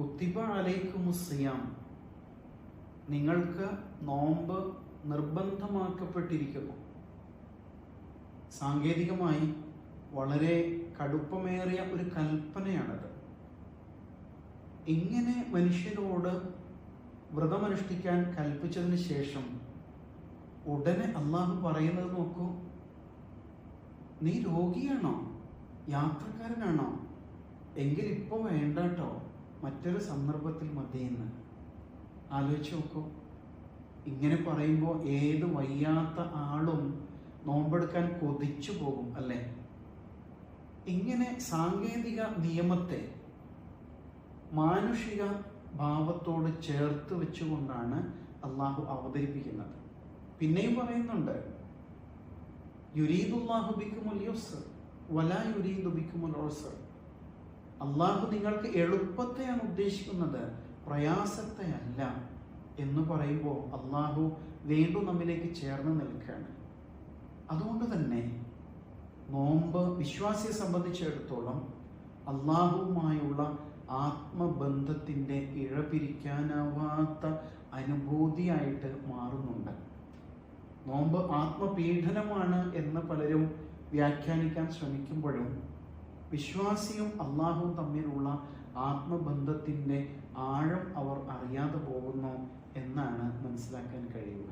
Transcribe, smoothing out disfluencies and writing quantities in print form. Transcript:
കുത്തിബ അലൈക്കുമുസ്സിയാം, നിങ്ങൾക്ക് നോമ്പ് നിർബന്ധമാക്കപ്പെട്ടിരിക്കുന്നു. സാങ്കേതികമായി വളരെ കടുപ്പമേറിയ ഒരു കൽപ്പനയാണത്. ഇങ്ങനെ മനുഷ്യരോട് വ്രതമനുഷ്ഠിക്കാൻ കൽപ്പിച്ചതിന് ശേഷം ഉടനെ അള്ളാഹു പറയുന്നത് നോക്കൂ, നീ രോഗിയാണോ, യാത്രക്കാരനാണോ, എങ്കിൽ ഇപ്പോൾ വേണ്ട കേട്ടോ, മറ്റൊരു സന്ദർഭത്തിൽ മതിയെന്ന്. ആലോചിച്ച് നോക്കൂ. ഇങ്ങനെ പറയുമ്പോൾ ഏത് വയ്യാത്ത ആളും നോമ്പെടുക്കാൻ കൊതിച്ചു പോകും അല്ലേ? ഇങ്ങനെ സാങ്കേതിക നിയമത്തെ മാനുഷിക ഭാവത്തോട് ചേർത്ത് വെച്ചുകൊണ്ടാണ് അള്ളാഹു അവതരിപ്പിക്കുന്നത്. പിന്നെയും പറയുന്നുണ്ട്, യുരീദുല്ലാഹു ബിക്കുമുൽ യുസ്ർ വലാ യുരീദു ബിക്കുമുൽ ഉസ്ർ. അള്ളാഹു നിങ്ങൾക്ക് എളുപ്പത്തെയാണ് ഉദ്ദേശിക്കുന്നത്, പ്രയാസത്തെ അല്ല എന്ന് പറയുമ്പോൾ അള്ളാഹു വീണ്ടും നമ്മിലേക്ക് ചേർന്ന് നിൽക്കുകയാണ്. അതുകൊണ്ട് തന്നെ നോമ്പ് വിശ്വാസിയെ സംബന്ധിച്ചിടത്തോളം അള്ളാഹുവുമായുള്ള ആത്മബന്ധത്തിൻ്റെ ഇഴപിരിക്കാനാവാത്ത അനുഭൂതിയായിട്ട് മാറുന്നുണ്ട്. നോമ്പ് ആത്മപീഡനമാണ് എന്ന് പലരും വ്യാഖ്യാനിക്കാൻ ശ്രമിക്കുമ്പോഴും വിശ്വാസിയും അള്ളാഹുവും തമ്മിലുള്ള ആത്മബന്ധത്തിൻ്റെ ആഴം അവർ അറിയാതെ പോകുന്നു എന്നാണ് മനസ്സിലാക്കാൻ കഴിയുക.